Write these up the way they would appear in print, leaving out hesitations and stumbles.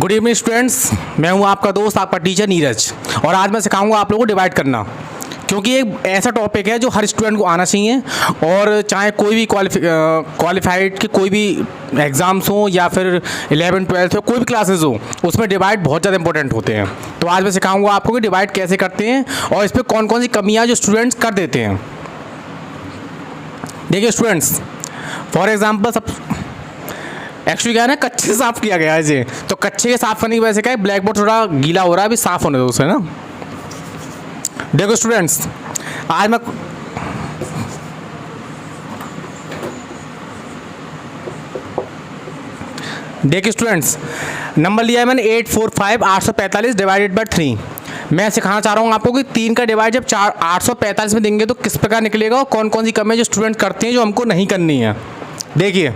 Good evening students, मैं हूं आपका दोस्त, आपका टीचर नीरज। और आज मैं सिखाऊंगा आप लोगों को डिवाइड करना, क्योंकि एक ऐसा टॉपिक है जो हर स्टूडेंट को आना चाहिए। और चाहे कोई भी क्वालिफाइड के कोई भी एग्ज़ाम्स हो या फिर 11th 12th हो, कोई भी क्लासेस हो, उसमें डिवाइड बहुत ज़्यादा इंपॉर्टेंट होते हैं। तो आज मैं सिखाऊंगा आपको कि डिवाइड कैसे करते हैं और इस पर कौन कौन सी कमियाँ जो स्टूडेंट्स कर देते हैं। देखिए स्टूडेंट्स, फॉर एग्जाम्पल सब एक्चुअली क्या है ना, कच्चे से साफ़ किया गया है जी। तो कच्चे के साफ़ करने की वजह से क्या है, ब्लैक बोर्ड थोड़ा गीला हो रहा है, अभी साफ़ होने दो उसे ना। देखो स्टूडेंट्स, आज मैं देखिए स्टूडेंट्स, नंबर लिया है मैंने 845 डिवाइडेड बाय 3। मैं सिखाना चाह रहा हूँ आपको कि 3 का डिवाइड जब 845 में देंगे तो किस प्रकार निकलेगा और कौन कौन सी कमियाँ जो स्टूडेंट करते हैं जो हमको नहीं करनी है। देखिए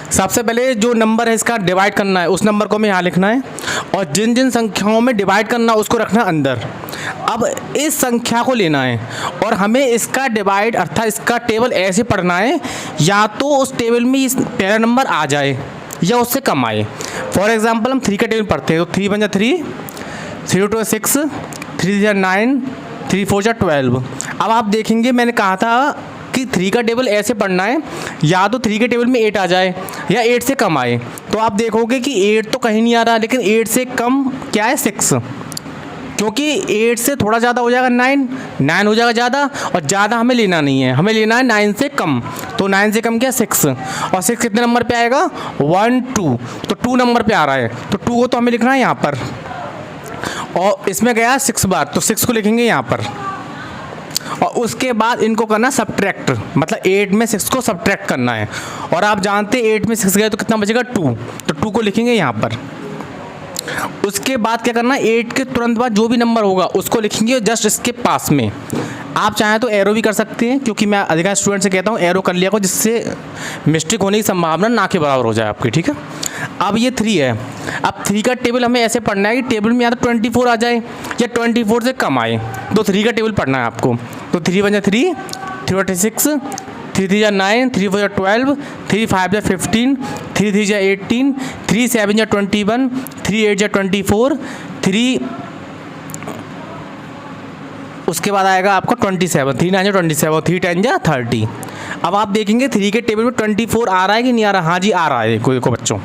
सबसे पहले जो नंबर है इसका डिवाइड करना है, उस नंबर को हमें यहाँ लिखना है और जिन जिन संख्याओं में डिवाइड करना उसको रखना है अंदर। अब इस संख्या को लेना है और हमें इसका डिवाइड अर्थात इसका टेबल ऐसे पढ़ना है, या तो उस टेबल में इस पहला नंबर आ जाए या उससे कम आए। फॉर एग्जांपल हम 3 का टेबल पढ़ते हैं, तो 3 × 3, 3 × 6, 3 × 9, 3 × 4 = 12। अब आप देखेंगे मैंने कहा था कि 3 का टेबल ऐसे पढ़ना है, या तो 3 के टेबल में 8 आ जाए या 8 से कम आए। तो आप देखोगे कि 8 तो कहीं नहीं आ रहा, लेकिन 8 से कम क्या है 6, क्योंकि 8 से थोड़ा ज़्यादा हो जाएगा 9 हो जाएगा ज़्यादा, और ज़्यादा हमें लेना नहीं है, हमें लेना है 9 से कम। तो 9 से कम क्या 6, और 6 कितने नंबर पे आएगा 1 2, तो 2 नंबर पे आ रहा है, तो 2 को तो हमें लिखना है यहाँ पर, और इसमें गया 6 बार, तो 6 को लिखेंगे यहाँ पर। और उसके बाद इनको करना सब्ट्रैक्ट, मतलब 8 में 6 को सब्ट्रैक्ट करना है। और आप जानते हैं 8 में 6 गए तो कितना बचेगा 2, तो 2 को लिखेंगे यहाँ पर। उसके बाद क्या करना है, 8 के तुरंत बाद जो भी नंबर होगा उसको लिखेंगे जस्ट इसके पास में। आप चाहें तो एरो भी कर सकते हैं, क्योंकि मैं अधिकांश स्टूडेंट से कहता हूँ एरो कर लिया को, जिससे मिस्टेक होने की संभावना ना के बराबर हो जाए आपकी, ठीक है। अब ये 3 है, अब 3 का टेबल हमें ऐसे पढ़ना है कि टेबल में या तो 24 आ जाए या 24 से कम आए, तो 3 का टेबल पढ़ना है आपको। तो 3 × 3, 3 × 6, 3 × 3 = 9, 3 × 4 = 12, 3 × 5 = 15, 3 × 3 = 18, 3 × 7 = 21, 3 × 8 = 24, 3 उसके बाद आएगा आपका 27, 3 × 9 = 27, 3 × 10 = 30। अब आप देखेंगे 3 के टेबल में 24 आ रहा है कि नहीं आ रहा। हाँ जी आ रहा है कोई को बच्चों।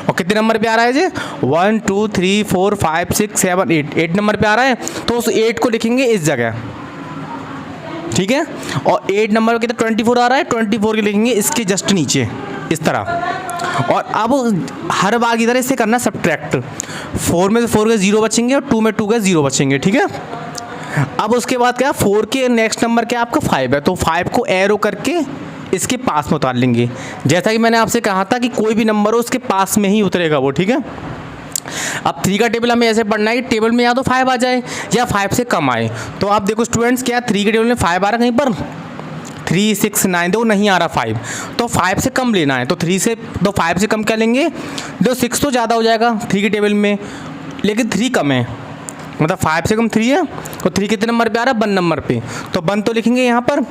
और कितने नंबर पे आ रहा है जी 1 2 3 4 5 6 7 8 नंबर पे आ रहा है, तो उस 8 को लिखेंगे इस जगह, ठीक है। और 8 नंबर पे कितना 24 आ रहा है, 24 के लिखेंगे इसके जस्ट नीचे इस तरह। और अब हर बार की तरह इससे करना सब्ट्रैक्ट, 4 में से 4 के 0 बचेंगे और 2 में 2 के 0 बचेंगे, ठीक है। अब उसके बाद क्या, 4 के नेक्स्ट नंबर क्या आपका 5 है, तो 5 को एरो करके इसके पास में उतार लेंगे। जैसा कि मैंने आपसे कहा था कि कोई भी नंबर हो उसके पास में ही उतरेगा वो, ठीक है। अब 3 का टेबल हमें ऐसे पढ़ना है कि टेबल में या तो 5 आ जाए या 5 से कम आए। तो आप देखो स्टूडेंट्स, क्या 3 के टेबल में 5 आ रहा है कहीं पर, 3 6 9, दो नहीं आ रहा 5, तो 5 से कम लेना है। तो 5 से कम क्या लेंगे, दो 6 तो ज़्यादा हो जाएगा 3 के टेबल में, लेकिन 3 कम है, मतलब 5 से कम 3 है, और 3 कितने नंबर पे आ रहा है 1 नंबर पे, तो 1 तो लिखेंगे यहाँ पर,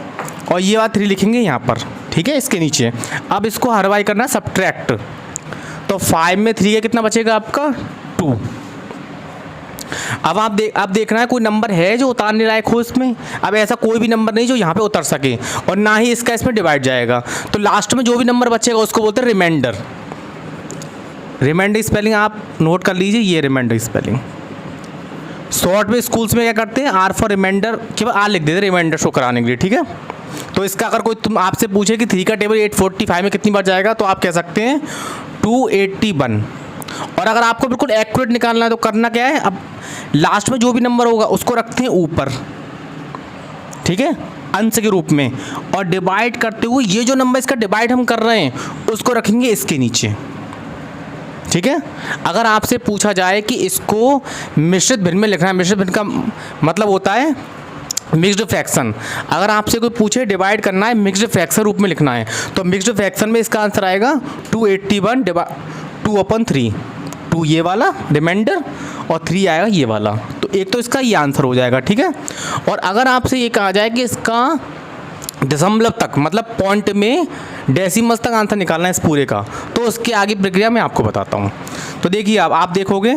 और ये बात 3 लिखेंगे यहाँ पर, ठीक है, इसके नीचे। अब इसको हर बार करना सब्ट्रैक्ट, तो 5 में 3 का कितना बचेगा आपका 2। अब आप देखना है कोई नंबर है जो उतारने लायक हो इसमें। अब ऐसा कोई भी नंबर नहीं जो यहाँ पे उतर सके, और ना ही इसका इसमें डिवाइड जाएगा। तो लास्ट में जो भी नंबर बचेगा उसको बोलते हैं रिमाइंडर। रिमाइंडर स्पेलिंग आप नोट कर लीजिए, ये रिमाइंडर स्पेलिंग। शॉर्ट में स्कूल्स में क्या करते हैं, आर फॉर रिमाइंडर केवल आर लिख देते हैं रिमाइंडर शो कराने के लिए, ठीक है। तो इसका अगर कोई तुम आपसे पूछे कि 3 का टेबल 845 में कितनी बार जाएगा, तो आप कह सकते हैं 281। और अगर आपको बिल्कुल एक्यूरेट निकालना है तो करना क्या है, अब लास्ट में जो भी नंबर होगा उसको रखते हैं ऊपर, ठीक है, अंश के रूप में, और डिवाइड करते हुए ये जो नंबर इसका डिवाइड हम कर रहे हैं उसको रखेंगे इसके नीचे, ठीक है। अगर आपसे पूछा जाए कि इसको मिश्रित भिन्न में लिखना है, मिश्रित भिन्न का मतलब होता है मिक्स्ड फ्रैक्शन। अगर आपसे कोई पूछे डिवाइड करना है मिक्स्ड फ्रैक्शन रूप में लिखना है, तो मिक्स्ड फ्रैक्शन में इसका आंसर आएगा 281 2/3, 2 ये वाला रिमाइंडर और 3 आएगा ये वाला। तो एक तो इसका ये आंसर हो जाएगा, ठीक है। और अगर आपसे ये कहा जाए कि इसका दशमलव तक, मतलब पॉइंट में डेसिमल्स तक आंसर निकालना है इस पूरे का। तो उसके आगे प्रक्रिया मैं आपको बताता हूँ। तो देखिए आप देखोगे,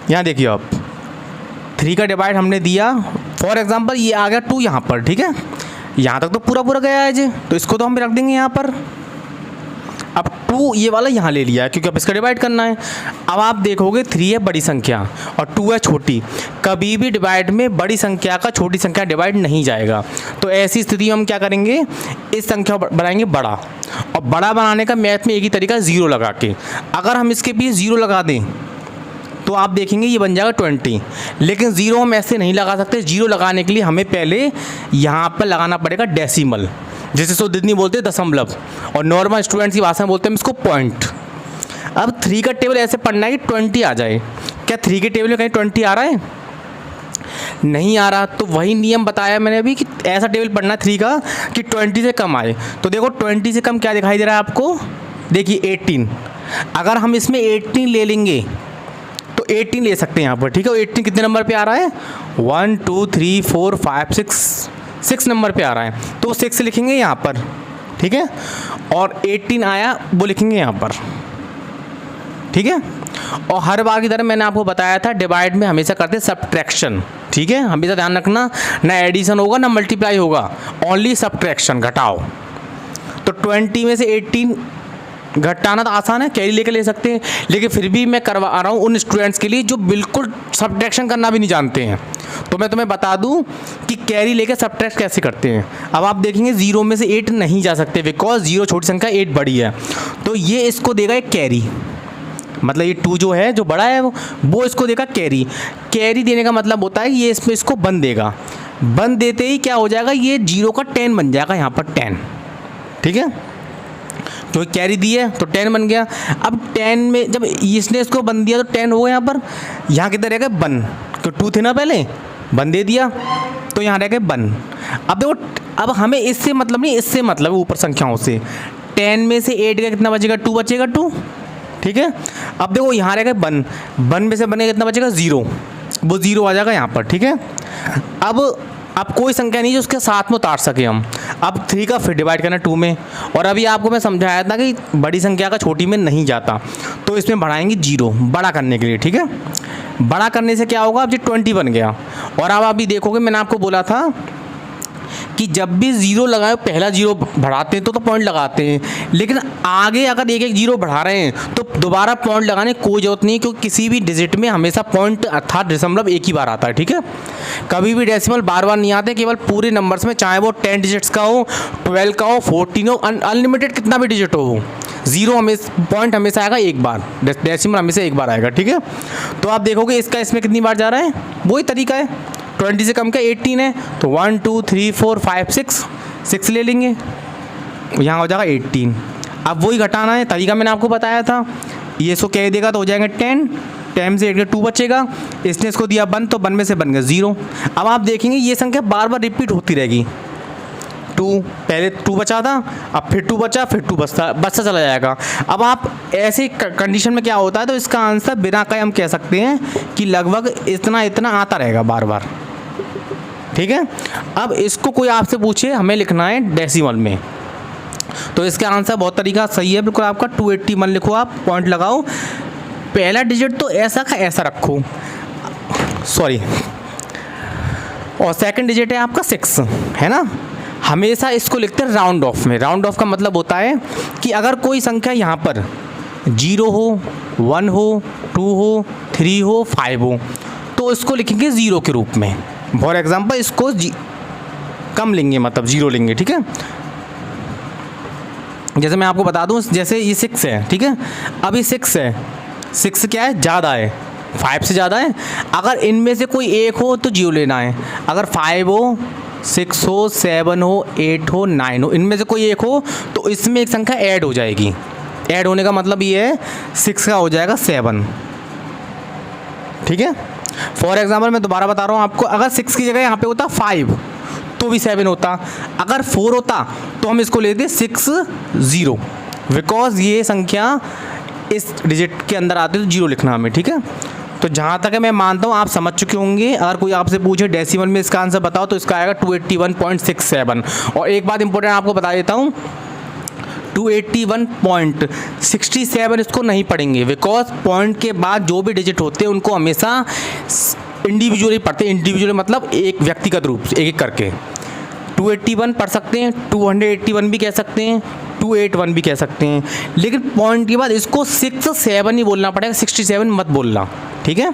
यहाँ देखिए आप 3 का डिवाइड हमने दिया, फॉर एग्जांपल ये आ गया 2 यहाँ पर, ठीक है, यहाँ तक तो पूरा गया है जी, तो इसको तो हम रख देंगे यहाँ पर। अब 2 ये वाला यहाँ ले लिया है क्योंकि अब इसका डिवाइड करना है। अब आप देखोगे 3 है बड़ी संख्या और 2 है छोटी, कभी भी डिवाइड में बड़ी संख्या का छोटी संख्या डिवाइड नहीं जाएगा। तो ऐसी स्थिति में हम क्या करेंगे, इस संख्या बनाएंगे बड़ा, और बड़ा बनाने का मैथ में एक ही तरीका 0 लगा के। अगर हम इसके पीछे 0 लगा दें तो आप देखेंगे ये बन जाएगा 20, लेकिन 0 हम ऐसे नहीं लगा सकते। 0 लगाने के लिए हमें पहले यहाँ पर लगाना पड़ेगा डेसिमल, जिसे सोदितनी बोलते हैं दशमलव, और नॉर्मल स्टूडेंट्स की भाषा में बोलते हैं इसको पॉइंट। अब 3 का टेबल ऐसे पढ़ना है कि 20 आ जाए। क्या 3 के टेबल में कहीं 20 आ रहा है? नहीं आ रहा। तो वही नियम बताया मैंने अभी कि ऐसा टेबल पढ़ना 3 का कि 20 से कम आए। तो देखो 20 से कम क्या दिखाई दे रहा है आपको, देखिए 18। अगर हम इसमें 18 ले लेंगे तो 18 ले सकते हैं यहाँ पर, ठीक है। 18 कितने नंबर पे आ रहा है, 1 2 3 4 5 6 नंबर पे आ रहा है, तो 6 लिखेंगे यहाँ पर, ठीक है। और 18 आया वो लिखेंगे यहाँ पर, ठीक है। और हर बार की तरह मैंने आपको बताया था डिवाइड में हमेशा करते सब्ट्रैक्शन, ठीक है। हमेशा ध्यान रखना, ना एडिशन होगा ना मल्टीप्लाई होगा, ओनली सब्ट्रैक्शन, घटाओ। तो 20 में से 18 घटाना तो आसान है, कैरी लेकर ले सकते हैं, लेकिन फिर भी मैं करवा रहा हूँ उन स्टूडेंट्स के लिए जो बिल्कुल सब्ट्रैक्शन करना भी नहीं जानते हैं। तो मैं तुम्हें बता दूं कि कैरी लेकर सब्ट्रैक्ट कैसे करते हैं। अब आप देखेंगे 0 में से 8 नहीं जा सकते, बिकॉज 0 छोटी संख्या, 8 बड़ी है। तो ये इसको देगा एक कैरी, मतलब ये 2 जो है जो बड़ा है वो इसको देगा कैरी। कैरी देने का मतलब होता है कि ये इसमें इसको 1 देगा। 1 देते ही क्या हो जाएगा, ये 0 का 10 बन जाएगा यहाँ पर 10, ठीक है। तो कैरी दी है तो 10 बन गया। अब 10 में जब इसने इसको 1 दिया तो 10 हो गया यहाँ पर। यहाँ किधर रह गए 1, तो 2 थे ना पहले, 1 दे दिया तो यहाँ रह गए 1। अब देखो, अब हमें इससे मतलब नहीं, इससे मतलब ऊपर संख्याओं से 10 में से 8 का कितना बचेगा, 2 बचेगा, 2, ठीक है। अब देखो यहाँ रह गए 1, 1 में से बनेगा कितना बचेगा, 0, वो 0 आ जाएगा यहाँ पर, ठीक है। अब कोई संख्या नहीं जो उसके साथ में उतार सके हम। अब 3 का फिर डिवाइड करना 2 में, और अभी आपको मैं समझाया था कि बड़ी संख्या का छोटी में नहीं जाता, तो इसमें बढ़ाएंगे 0 बड़ा करने के लिए, ठीक है। बड़ा करने से क्या होगा, अब ये 20 बन गया। और अब अभी देखोगे मैंने आपको बोला था कि जब भी 0 लगाए पहला 0 बढ़ाते हैं तो पॉइंट लगाते हैं, लेकिन आगे अगर एक 0 बढ़ा रहे हैं तो दोबारा पॉइंट लगाने की कोई जरूरत नहीं, क्योंकि किसी भी डिजिट में हमेशा पॉइंट अर्थात दशमलव एक ही बार आता है, ठीक है। कभी भी डेसिमल बार बार नहीं आते, केवल पूरे नंबर्स में, चाहे वो 10 डिजिट्स का हो, 12 का हो, 14 हो, अनलिमिटेड कितना भी डिजिट हो, 0 हमेशा पॉइंट हमेशा आएगा एक बार, डेसिमल हमेशा एक बार आएगा, ठीक है। तो आप देखोगे इसका इसमें कितनी बार जा रहा है, वही तरीका है। 20 से कम का 18 है तो 1 2 3 4 5 6 ले लेंगे, यहाँ हो जाएगा 18। अब वही घटाना है, तरीका मैंने आपको बताया था। ये इसको कह देगा तो हो जाएंगे 10 से 8 2 बचेगा, इसने इसको दिया 1 तो 1 में से बन गया 0। अब आप देखेंगे ये संख्या बार बार रिपीट होती रहेगी। 2 पहले 2 बचा था, अब फिर 2 बचा, फिर 2 बचता चला जाएगा। अब आप ऐसे कंडीशन में क्या होता है, तो इसका आंसर बिना कहे हम कह सकते हैं कि लगभग इतना आता रहेगा बार बार, ठीक है। अब इसको कोई आपसे पूछे, हमें लिखना है डेसिमल में, तो इसका आंसर बहुत तरीका सही है बिल्कुल आपका, 281 लिखो, आप पॉइंट लगाओ, पहला डिजिट तो ऐसा का ऐसा रखो, सॉरी, और सेकंड डिजिट है आपका 6, है ना। हमेशा इसको लिखते हैं राउंड ऑफ में। राउंड ऑफ का मतलब होता है कि अगर कोई संख्या यहाँ पर 0 हो, 1 हो, 2 हो, 3 हो, 5 हो, तो इसको लिखेंगे 0 के रूप में। फॉर एग्जाम्पल इसको कम लेंगे, मतलब 0 लेंगे, ठीक है। जैसे मैं आपको बता दूं, जैसे ये 6 है, ठीक है। अब ये 6 है, 6 क्या है, ज़्यादा है, 5 से ज़्यादा है। अगर इनमें से कोई एक हो तो 0 लेना है, अगर 5 हो, 6 हो, 7 हो, 8 हो, 9 हो, इनमें से कोई एक हो तो इसमें एक संख्या ऐड हो जाएगी। ऐड होने का मतलब ये है 6 का हो जाएगा 7, ठीक है। फॉर एग्जाम्पल मैं दोबारा बता रहा हूँ आपको, अगर 6 की जगह यहाँ पे होता 5 तो भी 7 होता, अगर 4 होता तो हम इसको लेते 60, बिकॉज ये संख्या इस डिजिट के अंदर आती है तो 0 लिखना हमें, ठीक है। तो जहाँ तक है मैं मानता हूँ आप समझ चुके होंगे। अगर कोई आपसे पूछे डेसिमल में इसका आंसर बताओ तो इसका आएगा 281.67। और एक बात इंपॉर्टेंट आपको बता देता हूँ, 281.67 इसको नहीं पढ़ेंगे, बिकॉज पॉइंट के बाद जो भी डिजिट होते हैं उनको हमेशा इंडिविजुअली पढ़ते हैं। इंडिविजुअली मतलब एक व्यक्तिगत रूप से एक एक करके। 281 पढ़ सकते हैं, 281 भी कह सकते हैं, 281 भी कह सकते हैं, लेकिन पॉइंट के बाद इसको 67 ही बोलना पड़ेगा, 67 मत बोलना, ठीक है।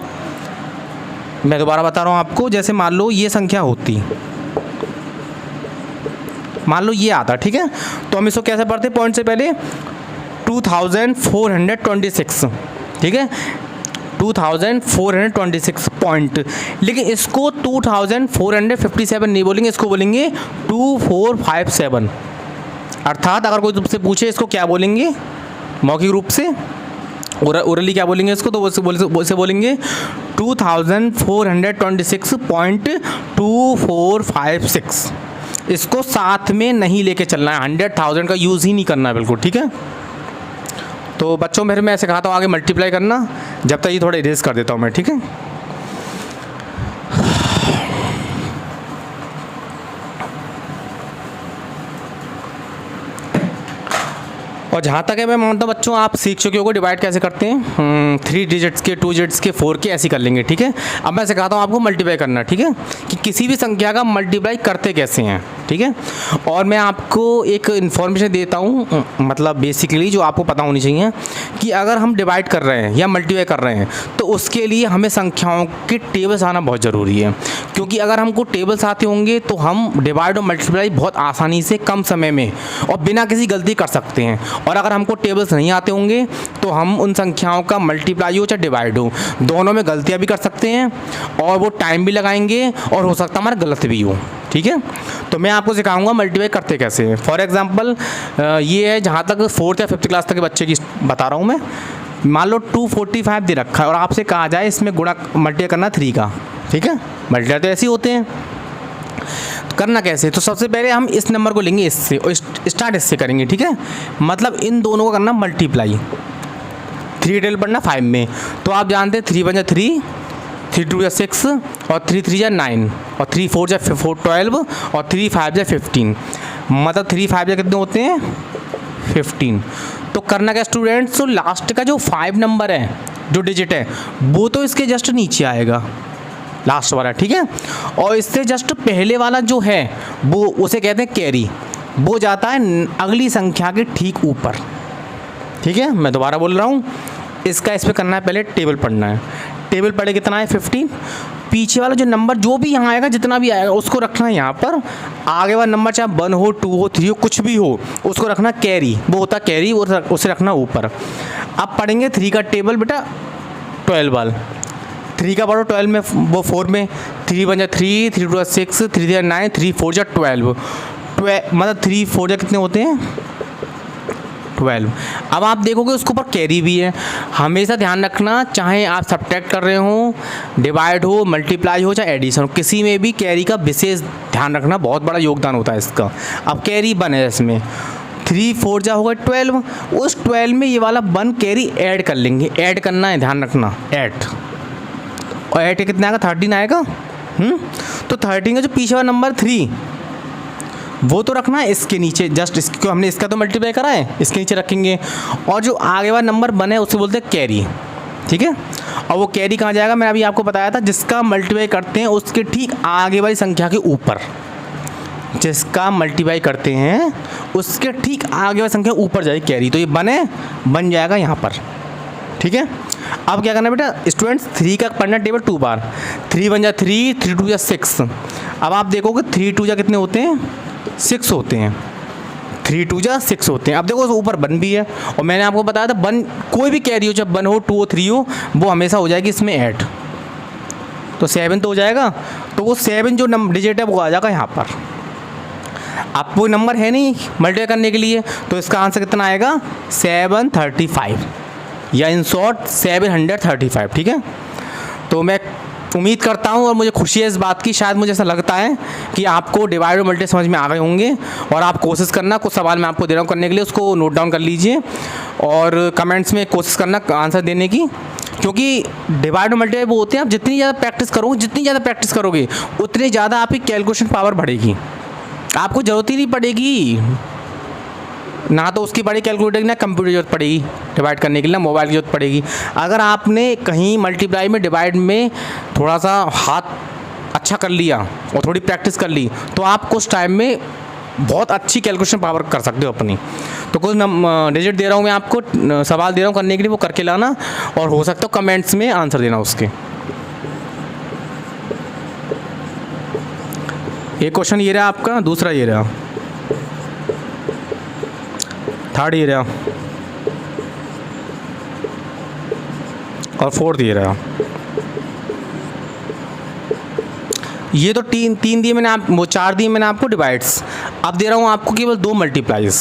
मैं दोबारा बता रहा हूँ आपको, जैसे मान लो ये संख्या होती, मान लो ये आता, ठीक है, तो हम इसको कैसे पढ़ते पॉइंट से पहले 2426, ठीक है, 2426 पॉइंट। लेकिन इसको 2457 नहीं बोलेंगे, इसको बोलेंगे 2457। अर्थात अगर कोई तुमसे पूछे इसको क्या बोलेंगे मौखिक रूप से, ओरली क्या बोलेंगे इसको, तो वो बोलेंगे 2426.2456। इसको साथ में नहीं लेके चलना है, 100,000 का यूज़ ही नहीं करना है बिल्कुल, ठीक है। तो बच्चों मेरे मैं सिखाता हूँ आगे मल्टीप्लाई करना, जब तक ये थोड़ा इरेज कर देता हूँ मैं, ठीक है। और जहाँ तक है मैं मानता हूँ बच्चों आप सीख चुके होगे डिवाइड कैसे करते हैं, 3 डिजिट्स के, 2 डिजिट्स के, 4 के, ऐसे कर लेंगे, ठीक है। अब मैं सिखाता हूँ आपको मल्टीप्लाई करना, ठीक है, कि किसी भी संख्या का मल्टीप्लाई करते कैसे हैं, ठीक है। और मैं आपको एक इन्फॉर्मेशन देता हूँ, मतलब बेसिकली जो आपको पता होनी चाहिए, कि अगर हम डिवाइड कर रहे हैं या मल्टीप्लाई कर रहे हैं तो उसके लिए हमें संख्याओं के टेबल्स आना बहुत ज़रूरी है। क्योंकि अगर हमको टेबल्स आते होंगे तो हम डिवाइड और मल्टीप्लाई बहुत आसानी से कम समय में और बिना किसी गलती कर सकते हैं। और अगर हमको टेबल्स नहीं आते होंगे तो हम उन संख्याओं का मल्टीप्लाई हो चाहे डिवाइड हो, दोनों में गलतियाँ भी कर सकते हैं और वो टाइम भी लगाएंगे और हो सकता है हमारा गलत भी हो, ठीक है। तो मैं आपको सिखाऊंगा मल्टीप्लाई करते कैसे हैं। फॉर एग्जांपल ये है, जहाँ तक 4th या 5th क्लास तक के बच्चे की बता रहा हूँ मैं। मान लो 245 दे रखा है और आपसे कहा जाए इसमें गुणा मल्टीप्लाई करना 3 का, ठीक है। मल्टीप्लाई तो ऐसे ही होते हैं, करना कैसे, तो सबसे पहले हम इस नंबर को लेंगे इससे और स्टार्ट इससे करेंगे, ठीक है। मतलब इन दोनों को करना मल्टीप्लाई, 3 टेबल पढ़ना 5 में। तो आप जानते हैं 3 × 1 = 3, 3 × 2 = 6 और 3 × 3 = 9 और 3 × 4 = 12 और 3 × 5 = 15। मतलब 3 × 5 = कितने होते हैं 15। तो करना क्या स्टूडेंट्स, तो लास्ट का जो 5 नंबर है, जो डिजिट है, वो तो इसके जस्ट नीचे आएगा, लास्ट वाला, ठीक है। और इससे जस्ट पहले वाला जो है वो उसे कहते हैं कैरी, वो जाता है अगली संख्या के ठीक ऊपर, ठीक है। मैं दोबारा बोल रहा हूँ, इसका इस पर करना है, पहले टेबल पढ़ना है। टेबल पढ़े कितना है 15, पीछे वाला जो नंबर जो भी यहाँ आएगा, जितना भी आएगा उसको रखना है यहाँ पर। आगे वाला नंबर चाहे 1 हो, 2 हो, 3 हो, कुछ भी हो, उसको रखना कैरी, वो होता कैरी, उसे रखना ऊपर। अब पढ़ेंगे 3 का टेबल बेटा 12 वाला, 3 का पढ़ो 12 में, वो 4 में, 3 × 1 = 3, 3 × 2 = 6, 3 × 3 = 9, 3 × 4 = 12, मतलब 3 × 4 कितने होते हैं 12। अब आप देखोगे उसके ऊपर कैरी भी है। हमेशा ध्यान रखना, चाहे आप सब्ट्रैक्ट कर रहे हो, डिवाइड हो, मल्टीप्लाई हो, चाहे एडिशन हो, किसी में भी कैरी का विशेष ध्यान रखना, बहुत बड़ा योगदान होता है इसका। अब कैरी 1 है इसमें, 3 × 4 = होगा 12, उस 12 में ये वाला 1 कैरी ऐड कर लेंगे, ऐड करना है, ध्यान रखना, ऐड। और 8 कितना आएगा 13 आएगा। तो 13 का जो पीछे वाला नंबर 3 वो तो रखना है इसके नीचे, जस्ट इसको हमने इसका तो मल्टीप्लाई करा है, इसके नीचे रखेंगे। और जो आगे वाला नंबर 1 है उससे बोलते हैं कैरी, ठीक है। और वो कैरी कहाँ जाएगा, मैं अभी आपको बताया था, जिसका मल्टीप्लाई करते हैं उसके ठीक आगे वाली संख्या के ऊपर, जिसका मल्टीप्लाई करते हैं उसके ठीक आगे वाली संख्या ऊपर जाएगी कैरी। तो ये बन जाएगा यहाँ पर, ठीक है। अब क्या करना है बेटा स्टूडेंट्स, 3 का पढ़ना टेबल 2 बार, 3 × 1 = 3, 3 × 2 = 6। अब आप देखोगे 3 × 2 = कितने होते हैं 6 होते हैं, 3 × 2 = 6 होते हैं। अब देखो ऊपर 1 भी है और मैंने आपको बताया था 1 कोई भी कैरी हो, चाहे 1 हो, 2 हो, 3 हो, वो हमेशा हो जाएगी इसमें ऐड, तो 7 तो हो जाएगा। तो वो 7 जो नंबर डिजिट है वो आ जाएगा यहाँ पर। अब कोई नंबर है नहीं मल्टीप्लाई करने के लिए, तो इसका आंसर कितना आएगा 735, या इन शॉर्ट 735, ठीक है। तो मैं उम्मीद करता हूँ और मुझे खुशी है इस बात की, शायद मुझे ऐसा लगता है कि आपको डिवाइड और मल्टीप्लाई समझ में आ गए होंगे। और आप कोशिश करना, कुछ सवाल मैं आपको दे रहा हूँ करने के लिए, उसको नोट डाउन कर लीजिए और कमेंट्स में कोशिश करना आंसर देने की। क्योंकि डिवाइड और मल्टीप्लाई वो होते हैं, आप जितनी ज़्यादा प्रैक्टिस करोगे उतनी ज़्यादा आपकी कैलकुलेशन पावर बढ़ेगी। आपको ज़रूरत ही नहीं पड़ेगी, ना तो उसकी बड़ी कैलकुलेटर ना कंप्यूटर की जरूरत पड़ेगी डिवाइड करने के लिए, ना मोबाइल की जरूरत पड़ेगी। अगर आपने कहीं मल्टीप्लाई में डिवाइड में थोड़ा सा हाथ अच्छा कर लिया और थोड़ी प्रैक्टिस कर ली तो आप कुछ टाइम में बहुत अच्छी कैलकुलेशन पावर कर सकते हो अपनी। तो कुछ डिजिट दे रहा हूँ मैं आपको, सवाल दे रहा हूँ करने के लिए, वो करके लाना और हो सकता है कमेंट्स में आंसर देना उसके। एक क्वेश्चन ये रहा आपका, दूसरा ये रहा, थर्ड ये रहा और फोर्थ ये रहा। ये तो तीन दिए मैंने, आप वो 4 दिए मैंने आपको डिवाइड्स। अब दे रहा हूँ आपको केवल 2 मल्टीप्लाइज।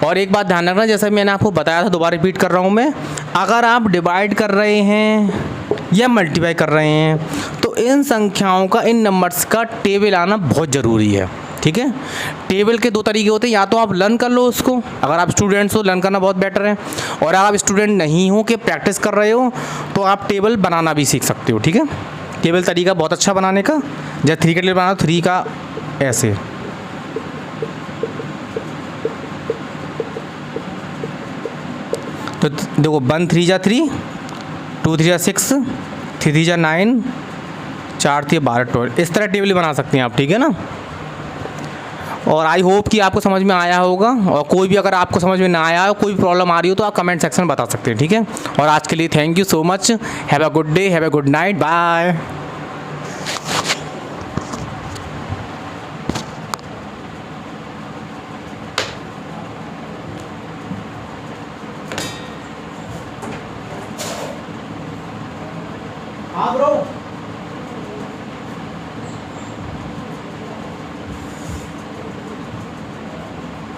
और एक बात ध्यान रखना, जैसा मैंने आपको बताया था, दोबारा रिपीट कर रहा हूँ मैं, अगर आप डिवाइड कर रहे हैं या मल्टीप्लाई कर रहे हैं तो इन संख्याओं का, इन नंबर्स का टेबल आना बहुत ज़रूरी है। ठीक है, टेबल के 2 तरीके होते हैं, या तो आप लर्न कर लो उसको, अगर आप स्टूडेंट्स हो लर्न करना बहुत बेटर है, और अगर आप स्टूडेंट नहीं हो कि प्रैक्टिस कर रहे हो तो आप टेबल बनाना भी सीख सकते हो। ठीक है, टेबल तरीका बहुत अच्छा बनाने का। जब 3 का टेबल बनाना, 3 का ऐसे, तो देखो 1 3 जा 3, 2 3 जा 6, 3 3 जा 9, 4 3 12 12, इस तरह टेबल बना सकते हैं आप। ठीक है ना, और आई होप कि आपको समझ में आया होगा। और कोई भी अगर आपको समझ में ना आया हो, कोई भी प्रॉब्लम आ रही हो तो आप कमेंट सेक्शन में बता सकते हैं। ठीक है, और आज के लिए thank you so much, have a good day, have a good night, bye.